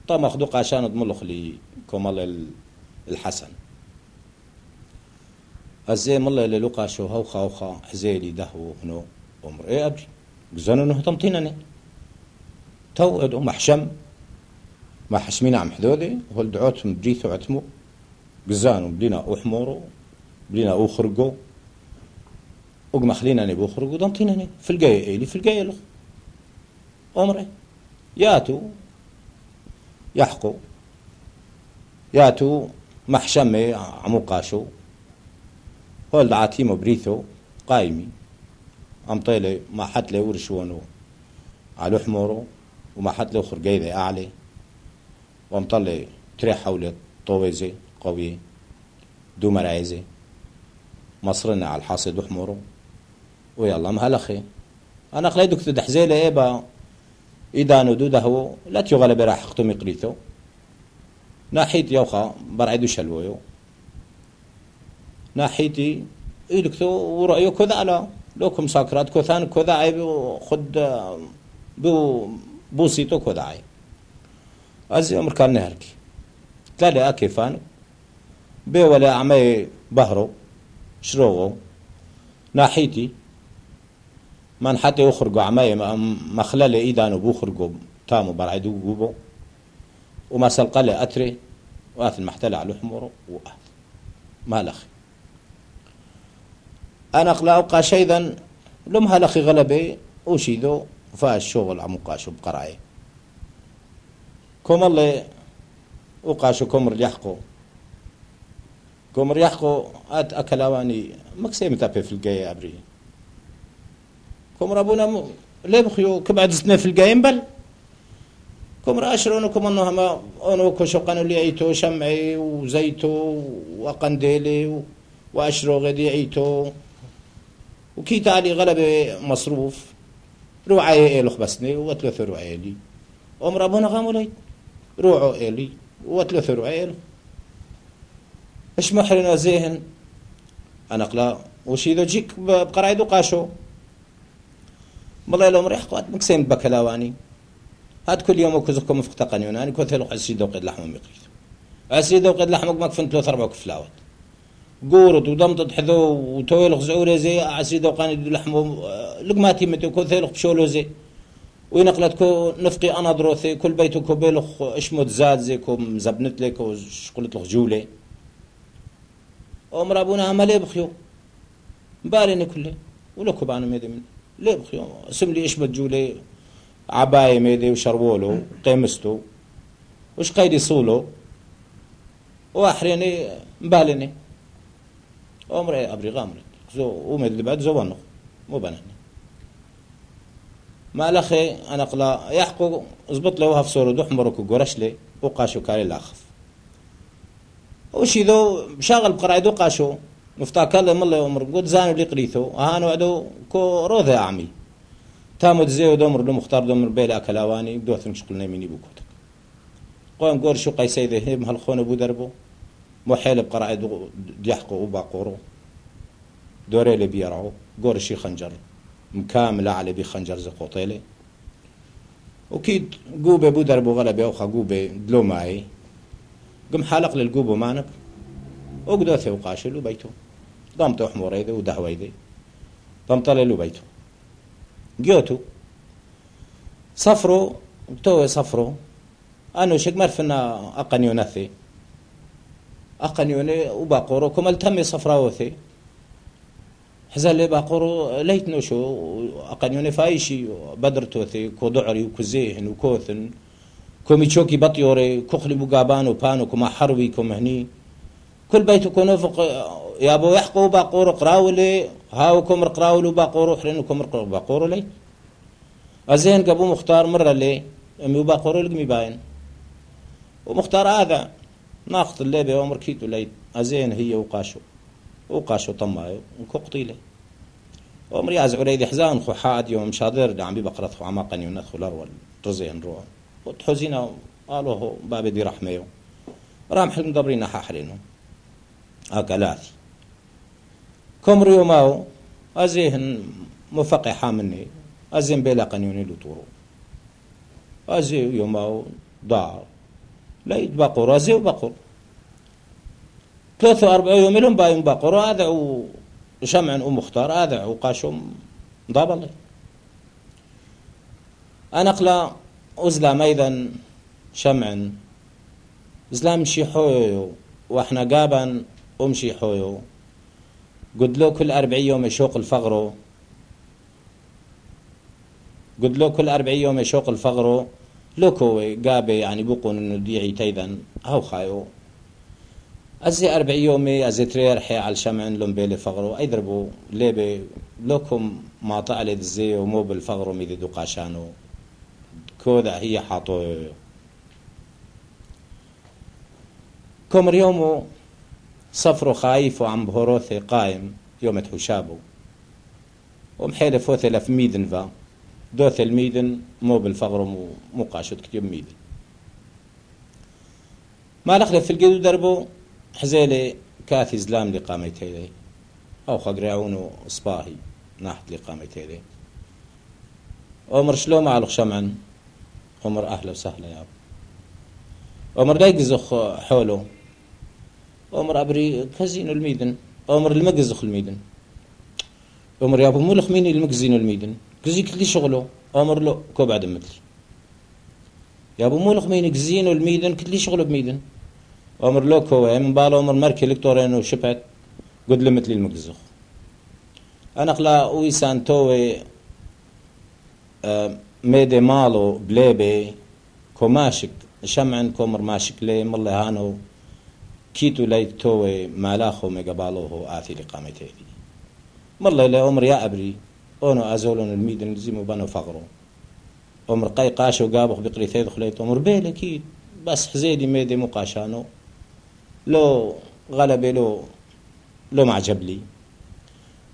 طم أخدو عشان ضملخ لي كمال الحسن أزي مالله اللي لقى شو هوخا هوخا حزيلي دهو هنو أمر إيه أبري جزانو إنه تمطينني تو أدو محشم ما حشمينا عم حدودي هو الدعوت مبريثو عتمو جزانو بلينا أحمورو بلينا أخرجو وقم خلينا نبو خرجو دمطينني في الجاي إلي في الجاي له أمره ياتو يحقو ياتو محشمي عمو قاشو هول دعاتي مبريثو قايمي أم طيلي ما حد له ورشوانو على حمورو وما حد له خرجيذي أعلي ومطلي تريح حول طويزي قوي دو مرايزي مصرنا على الحاصد وحمورو ويلا مهلخي أنا خليدك تدحزيلي إيبا إيدانو دوده هو لا تيغلب راح اختم يقريثو ناحيتي يوخا برعدو شلويو ناحيتي إيدكتو ورأيو كذا على لوكم ساكرات كوثان كذا عيب خد بوسيتو كذا عيب أزي أمر كان نهركي تالي أكيفانو بي ولا عمي بهرو شروغو ناحيتي من حتى يخرجوا عماي مخلل إيدانو بوخرجوا تامو برعدو جوبو وما سلقلي أتري وآث المحتل على حمره وآث ما لخي أنا أقلا أبقى شيئا لم هلخي غلبي وشيدو فاش شغل عمقاشو بقرعي كوم الله وقاشو كومر يحقو كومر يحقو أت أكلاواني مكسيم تابي في الجاي أبري كومر أبونا ليه بخيو كبعد سنة في الجايم بل كومر أشرونو كم أنه ما أنو كشو قانو لي عيتو شمعي وزيتو وقنديلي وأشرو غدي عيتو وكي تعالي غلبة مصروف روعي إيلو خبسني واتلث روعي لي أمر أبونا غامو لي روعو إيلي واتلث روعي إيلو إيش محرنا زيهن أنا قلا وشي ذو جيك بقرعيدو قاشو والله لو مريح قوات مكسيم بكلاواني هاد كل يوم وكزكم مفتقن يوناني كوثلو عسيدو قد لحم مقريث عسيدو قد لحمك مكفن 3-4 كفلاوات قورت وضمطت حذو وتويلخ زعوري زي عسيدو قاني لحمو لقماتي متو كوثلو بشولو زي وينقلت كو نفقي انا دروثي كل بيتو كو بيلخ اشمت زاد زي كو مزبنت لك وشقلت لك جولي امر ابونا عملي بخيو باليني كله ولكو بانو ميدي من ليه بخيو اسم لي اشمت جولي عباية ميدي وشربولو قيمستو وش قيدي صولو واحريني مبالني عمري ابري غامري زو ومد اللي بعد زوانو مو بناني ما الاخي انا قلا يحقو زبط له وها في صورو دحمرك وقرش لي وقاشو كاري الاخف وشي ذو شاغل بقرايدو قاشو مفتاكر له مله عمر قد زانو لي قريثو هانو عدو كو روذا عمي تامد زيو دمر لو مختار دمر بيلا كلاواني بدوثن شقلنا ميني بوكوتك قوم قور شو قيسي ذهب هالخون ابو دربو مو حيل بقرايد ديحقو وباقورو دوري لي بيرعو قور شي خنجر مكامل على بي خنجر زي قوطيلي وكيد قوبه ابو دربو غلبي اوخا قوبه دلو معي قم حالق للقوبه مانك وقدوثي وقاشلو بيتو ضمتو حموري ذي ودهوي ذي ضمطلي له بيتو جيوتو صفرو توي صفرو أنا شك مرفنا أقنيونثي أقنيوني وباقورو كمل تمي صفراوثي حزالي باقورو ليت نوشو أقنيوني فايشي بدرتوثي كودعري وكزيهن وكوثن كوميتشوكي بطيوري كخلي بقابانو بانو كما حروي كمهني كل بيتو كونوفق يا ابو يحقو باقورو قراولي هاو كمر قراولو باقورو حرين كمر باقورو لي ازين قبو مختار مره لي امي باقورو لقمي باين ومختار هذا ناقط الليبه ومر كيتو لي ازين هي وقاشو طمايو وكقطيله ومر ياز عريدي حزان خو حاد يوم شاضر عم بقرت خو عماقني وندخل الاول رزين روح وتحوزينا قالوا بابي دي رحميو رام حلم دبرينا حاحرينو أكلاتي كمر يوماو أزيهن مفقي حامني أزين بلا قنيوني لطورو أزي يوماو دار ليت بقر رازي وبقر 43 يوم لهم باين بقر هذا وشمع ومختار هذا وقاشم ضابلي أنا قلا أزلام أيضا شمع زلام شي حويو واحنا قابا أمشي حويو قد له كل 40 يوم يشوق الفغرو قد له كل 40 يوم يشوق الفغرو لوكو قابي يعني بقون انه ديعي تيذن هاو خايو ازي 40 يومي ازي تريرحي على الشمع لهم بيلي فغرو ايضربوا ليبي لوكم ما طالي الزي ومو بالفغرو ميدي دوقاشانو كوذا هي حاطو كومر يومو صفرو خايف وعم بهروثي قايم يوم تحوشابو ومحيل فوثي لف ميدن فا دوث الميدن مو بالفغر مو قاشد كتير ميدن ما لخلف في القدو دربو حزيلي كاثي زلام لقاميتي او خقرعونو صباهي ناحت لقاميتي عمر شلو مع شمعا عمر اهلا وسهلا يا عمر لا يقزخ حوله عمر ابري كزينو الميدن عمر المقزخ الميدن عمر يا ابو مولخ مين المقزينو الميدن كزي كل شغله عمر له كو بعد مثلي يا ابو مولخ مين كزينو الميدن كل شغله بميدن عمر له كو من باله عمر مركي لكتورين وشبت قد له مثلي المقزخ انا قلا ويسان توي ميدي مالو بليبي كو ماشك شمعن كومر ماشك لي مالله هانو كيتو ليت توي مالاخو ميقبالوهو آثي لقامتي مالله لي عمر يا أبري أونو أزولون الميدن زيمو بانو فغرو عمر قاي قاشو قابخ بقري ثيدو خليت عمر بيلي كيد بس حزيدي ميدي مقاشانو لو غلبي لو معجب لي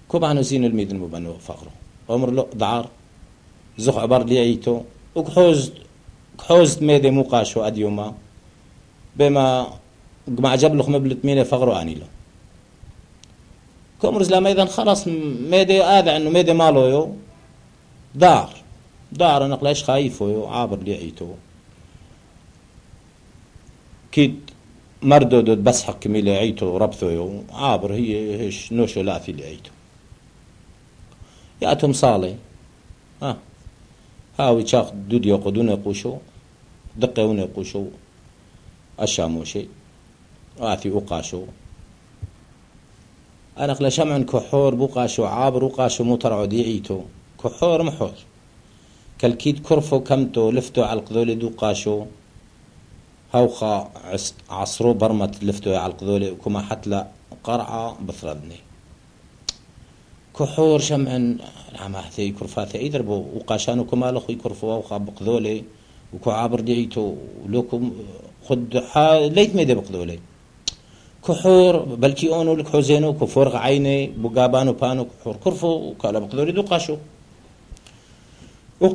كوبانو زينو الميدن مو بانو فغرو عمر لو ضعار زخ عبر لي عيتو وكحوزت ميدي مقاشو أديوما بما مع جبل خمبلت ميني فغرو اني له كومرز لما اذا خلاص ميدي هذا انه ميدي مالو يو دار انا قلاش خايفو يو عابر لي عيتو كيد مردو دود بس حق ميلي عيتو ربثو يو عابر هي هيش نوشو لا في لي عيتو ياتهم صالي هاوي شاخ دود يقودون يقوشو دقيون يقوشو الشاموشي آثي أقاشو أنا قلا شمع كحور بقاشو عابر وقاشو مطرعو ديعيتو كحور محور كالكيد كرفو كمتو لفتو على القذولي دو قاشو هوخا عصرو برمت لفتو على القذولي وكما حتلا قرعة بثردني كحور شمع عماثي كرفاثي يدربو وقاشانو كمالخو يكرفو هوخا بقذولي وكو عابر ديعيتو ولوكم خد ليت ميدي بقذولي كحور بلكي اونو لك حوزينو كفورغ عيني بقابانو بانو كحور كرفو وكالا بقدوري دو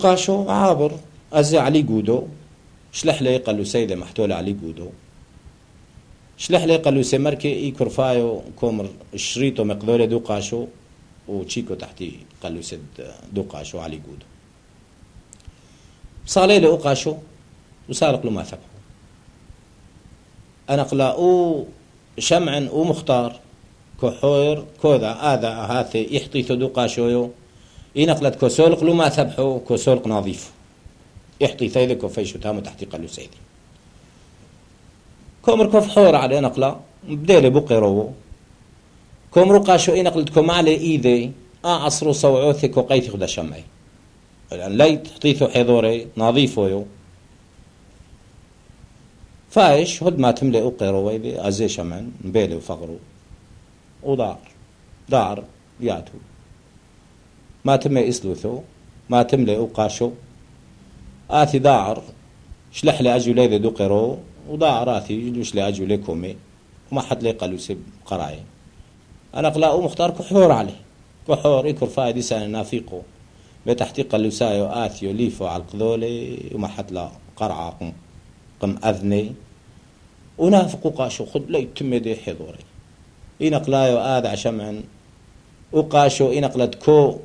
قاشو عابر ازي علي قودو شلح لي قالو سيدة محتولة علي قودو شلح لي قالو سيمركي اي كرفايو كومر الشريطو مقدوري دو قاشو وشيكو تحتي قالو سيد دو قاشو علي قودو صالي له قاشو وسارق له ما ثبحو انا قلاؤو شمع ومختار كحور كوذا هذا هاثي يحطي ثدوقا شويو ينقلت كسولق لو ما ثبحو كسولق نظيف يحطي ثيذك وفيشو تامو تحتي قلو سيدي كومر كوف حور على نقلة بديلي بقيرو كومر قاشو ينقلت كوم على ايدي عصرو صوعوثي كوقيثي خدا شمعي الان ليت حطيثو حضوري نظيفو يو فايش هد ما تملئ قيرو ويدي ازي شمعن مبيلي وفغرو ودار ياتو ما تملئ اسلوثو ما تملئ قاشو آثي داعر شلح لي اجو ليذي دو قيرو وداعر آثي جلوش لي اجو ليكومي وما حد لي قالو سيب قراي انا قلاؤو مختار كحور عليه كحور يكر فايدي ساني نافيقو بتحتي قالو سايو آثيو ليفو على القذولي وما حد لا قرعة قم أذني ونافق قاشو خد لي تمدي حضوري ينقلايو آذع شمعا وقاشو ينقلت كو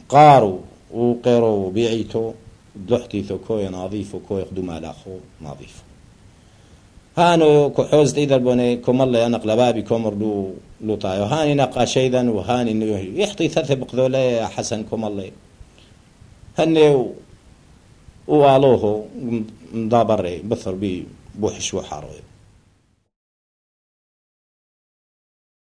قارو وقيرو بيعيتو دلحتي ثو كوي نظيفو كوي يخدو مالاخو نظيفو هانو كحوز إذا بوني كم الله ينقل بابي كمر لو طايو هاني نقاش أيضا وهاني إنه يحطي ثلاثة بقذولة يا حسن كم الله هني وقالوه مضابري بثر بي بوحش وحاروي